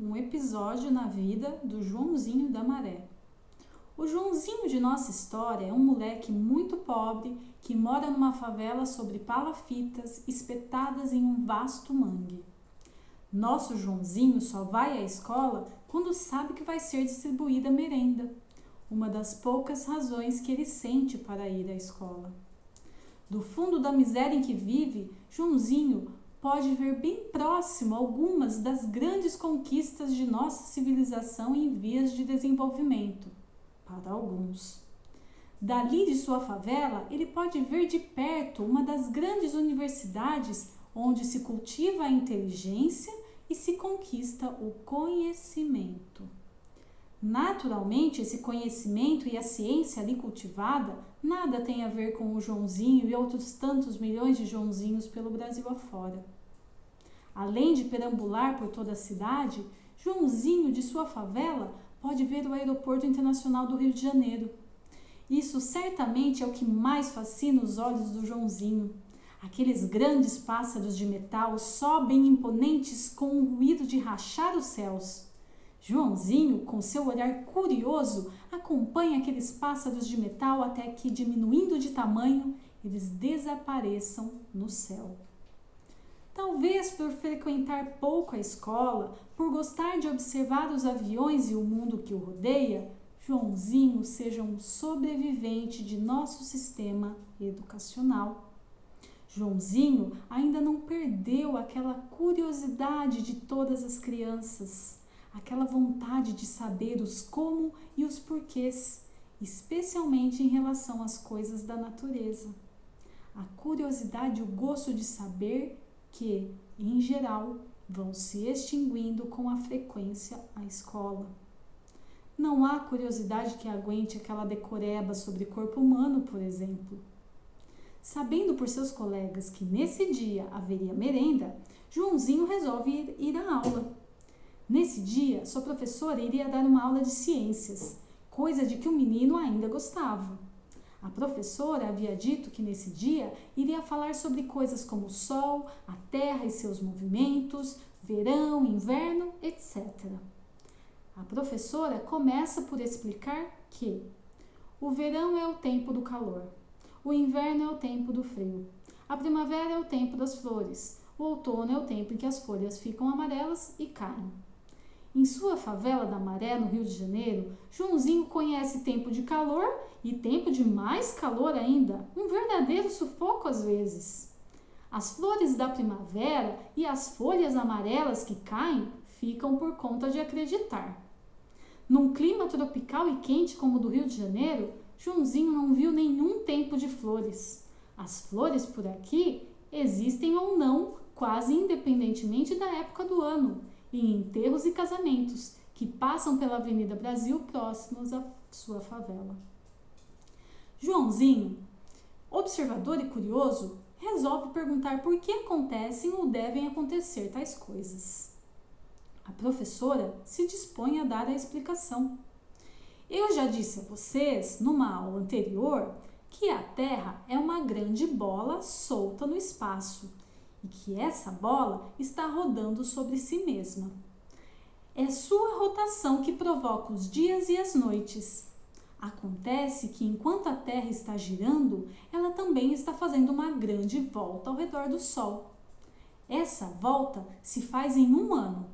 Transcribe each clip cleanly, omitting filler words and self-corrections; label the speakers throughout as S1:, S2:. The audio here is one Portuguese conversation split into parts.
S1: um episódio na vida do Joãozinho da Maré. O Joãozinho de nossa história é um moleque muito pobre que mora numa favela sobre palafitas espetadas em um vasto mangue. Nosso Joãozinho só vai à escola quando sabe que vai ser distribuída merenda, uma das poucas razões que ele sente para ir à escola. Do fundo da miséria em que vive, Joãozinho pode ver bem próximo algumas das grandes conquistas de nossa civilização em vias de desenvolvimento, para alguns. Dali de sua favela, ele pode ver de perto uma das grandes universidades onde se cultiva a inteligência e se conquista o conhecimento. Naturalmente, esse conhecimento e a ciência ali cultivada nada tem a ver com o Joãozinho e outros tantos milhões de Joãozinhos pelo Brasil afora. Além de perambular por toda a cidade, Joãozinho de sua favela pode ver o Aeroporto Internacional do Rio de Janeiro. Isso certamente é o que mais fascina os olhos do Joãozinho. Aqueles grandes pássaros de metal sobem imponentes com um ruído de rachar os céus. Joãozinho, com seu olhar curioso, acompanha aqueles pássaros de metal até que, diminuindo de tamanho, eles desapareçam no céu. Talvez por frequentar pouco a escola, por gostar de observar os aviões e o mundo que o rodeia, Joãozinho seja um sobrevivente de nosso sistema educacional. Joãozinho ainda não perdeu aquela curiosidade de todas as crianças, aquela vontade de saber os como e os porquês, especialmente em relação às coisas da natureza. A curiosidade e o gosto de saber que, em geral, vão se extinguindo com a frequência à escola. Não há curiosidade que aguente aquela decoreba sobre corpo humano, por exemplo. Sabendo por seus colegas que nesse dia haveria merenda, Joãozinho resolve ir à aula. Nesse dia, sua professora iria dar uma aula de ciências, coisa de que o menino ainda gostava. A professora havia dito que nesse dia iria falar sobre coisas como o Sol, a Terra e seus movimentos, verão, inverno, etc. A professora começa por explicar que o verão é o tempo do calor, o inverno é o tempo do frio, a primavera é o tempo das flores, o outono é o tempo em que as folhas ficam amarelas e caem. Em sua favela da Maré, no Rio de Janeiro, Joãozinho conhece tempo de calor e tempo de mais calor ainda, um verdadeiro sufoco às vezes. As flores da primavera e as folhas amarelas que caem ficam por conta de acreditar. Num clima tropical e quente como o do Rio de Janeiro, Joãozinho não viu nenhum tempo de flores. As flores por aqui existem ou não, quase independentemente da época do ano, em enterros e casamentos que passam pela Avenida Brasil próximos à sua favela. Joãozinho, observador e curioso, resolve perguntar por que acontecem ou devem acontecer tais coisas. A professora se dispõe a dar a explicação. Eu já disse a vocês, numa aula anterior, que a Terra é uma grande bola solta no espaço e que essa bola está rodando sobre si mesma. É sua rotação que provoca os dias e as noites. Acontece que enquanto a Terra está girando, ela também está fazendo uma grande volta ao redor do Sol. Essa volta se faz em um ano.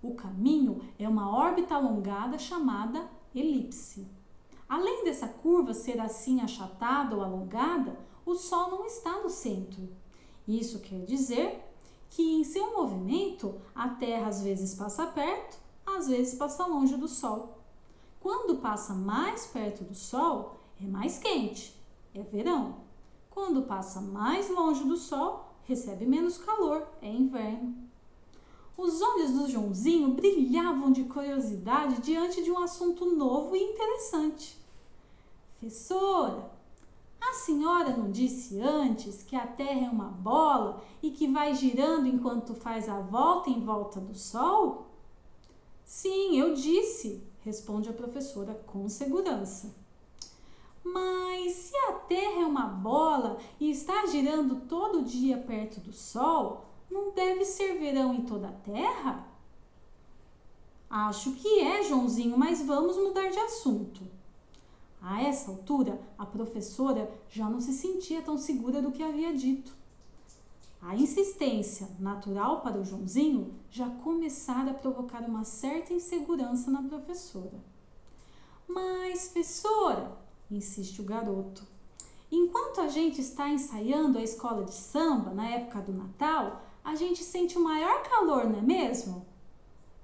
S1: O caminho é uma órbita alongada chamada elipse. Além dessa curva ser assim achatada ou alongada, o Sol não está no centro. Isso quer dizer que em seu movimento a Terra às vezes passa perto, às vezes passa longe do Sol. Quando passa mais perto do Sol, é mais quente, é verão. Quando passa mais longe do Sol, recebe menos calor, é inverno. Os olhos do Joãozinho brilhavam de curiosidade diante de um assunto novo e interessante. Professora, a senhora não disse antes que a Terra é uma bola e que vai girando enquanto faz a volta em volta do Sol? Sim, eu disse, responde a professora com segurança. Mas se a Terra é uma bola e está girando todo dia perto do Sol, não deve ser verão em toda a Terra? Acho que é, Joãozinho, mas vamos mudar de assunto. A essa altura, a professora já não se sentia tão segura do que havia dito. A insistência, natural para o Joãozinho, já começara a provocar uma certa insegurança na professora. Mas, professora, insiste o garoto, enquanto a gente está ensaiando a escola de samba na época do Natal, a gente sente o maior calor, não é mesmo?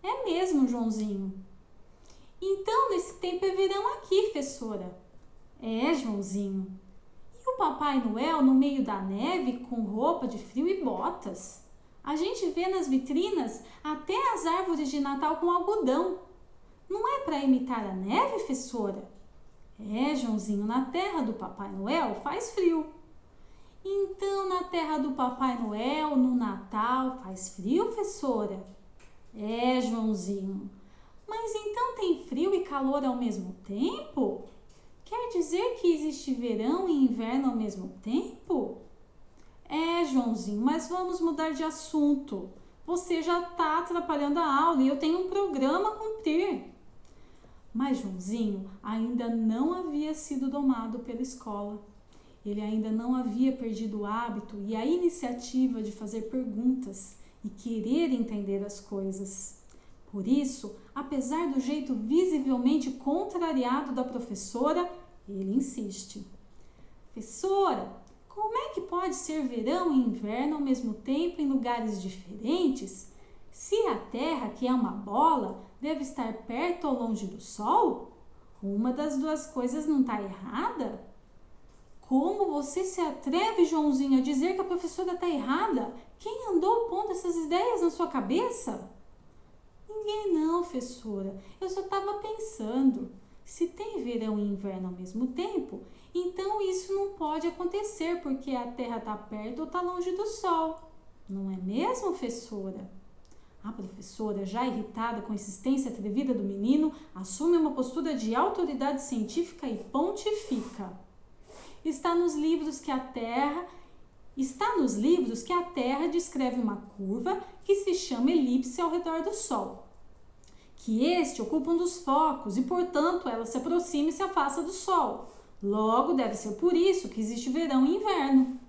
S1: É mesmo, Joãozinho. Então, nesse tempo é verão aqui, professora. É, Joãozinho. E o Papai Noel no meio da neve com roupa de frio e botas? A gente vê nas vitrinas até as árvores de Natal com algodão. Não é para imitar a neve, professora? É, Joãozinho, na terra do Papai Noel faz frio. Então, na terra do Papai Noel, no Natal, faz frio, professora? É, Joãozinho. Mas então tem frio e calor ao mesmo tempo? Quer dizer que existe verão e inverno ao mesmo tempo? É, Joãozinho, mas vamos mudar de assunto. Você já está atrapalhando a aula e eu tenho um programa a cumprir. Mas Joãozinho ainda não havia sido domado pela escola. Ele ainda não havia perdido o hábito e a iniciativa de fazer perguntas e querer entender as coisas. Por isso, apesar do jeito visivelmente contrariado da professora, ele insiste. Professora, como é que pode ser verão e inverno ao mesmo tempo em lugares diferentes? Se a Terra, que é uma bola, deve estar perto ou longe do Sol? Uma das duas coisas não está errada? Como você se atreve, Joãozinho, a dizer que a professora está errada? Quem andou pondo essas ideias na sua cabeça? Ninguém não, professora. Eu só estava pensando. Se tem verão e inverno ao mesmo tempo, então isso não pode acontecer porque a Terra está perto ou está longe do Sol. Não é mesmo, professora? A professora, já irritada com a insistência atrevida do menino, assume uma postura de autoridade científica e pontifica. Está nos livros que a Terra descreve uma curva que se chama elipse ao redor do Sol, que este ocupa um dos focos e, portanto, ela se aproxima e se afasta do Sol. Logo, deve ser por isso que existe verão e inverno.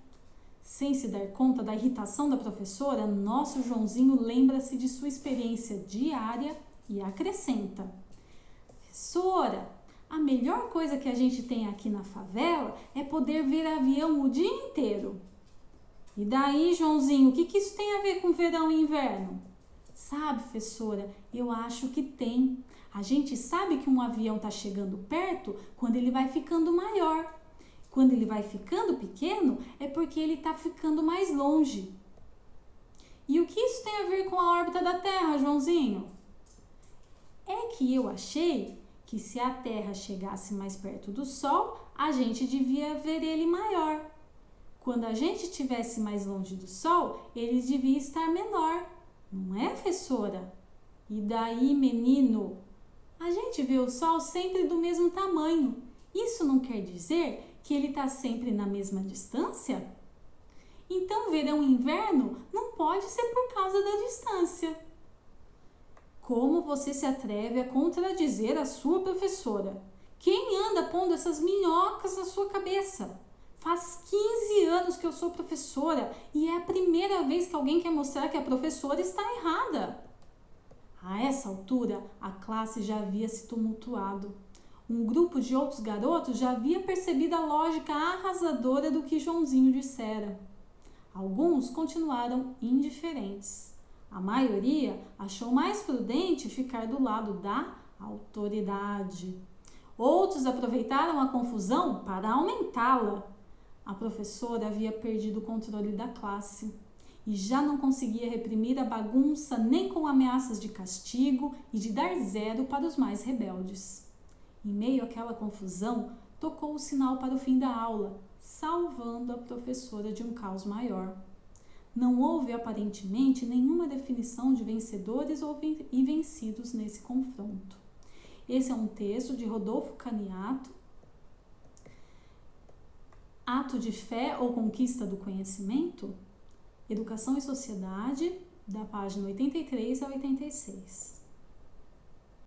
S1: Sem se dar conta da irritação da professora, nosso Joãozinho lembra-se de sua experiência diária e acrescenta: professora, a melhor coisa que a gente tem aqui na favela é poder ver avião o dia inteiro. E daí, Joãozinho, o que isso tem a ver com verão e inverno? Sabe, professora, eu acho que tem. A gente sabe que um avião está chegando perto quando ele vai ficando maior. Quando ele vai ficando pequeno, é porque ele está ficando mais longe. E o que isso tem a ver com a órbita da Terra, Joãozinho? É que eu achei que se a Terra chegasse mais perto do Sol, a gente devia ver ele maior. Quando a gente estivesse mais longe do Sol, ele devia estar menor. Não é, professora? E daí, menino? A gente vê o Sol sempre do mesmo tamanho. Isso não quer dizer que ele está sempre na mesma distância? Então, verão e inverno não pode ser por causa da distância. Como você se atreve a contradizer a sua professora? Quem anda pondo essas minhocas na sua cabeça? Faz 15 anos que eu sou professora e é a primeira vez que alguém quer mostrar que a professora está errada. A essa altura, a classe já havia se tumultuado. Um grupo de outros garotos já havia percebido a lógica arrasadora do que Joãozinho dissera. Alguns continuaram indiferentes. A maioria achou mais prudente ficar do lado da autoridade. Outros aproveitaram a confusão para aumentá-la. A professora havia perdido o controle da classe e já não conseguia reprimir a bagunça nem com ameaças de castigo e de dar zero para os mais rebeldes. Em meio àquela confusão, tocou o sinal para o fim da aula, salvando a professora de um caos maior. Não houve, aparentemente, nenhuma definição de vencedores e vencidos nesse confronto. Esse é um texto de Rodolfo Caniato, Ato de Fé ou Conquista do Conhecimento? Educação e Sociedade, da página 83 a 86.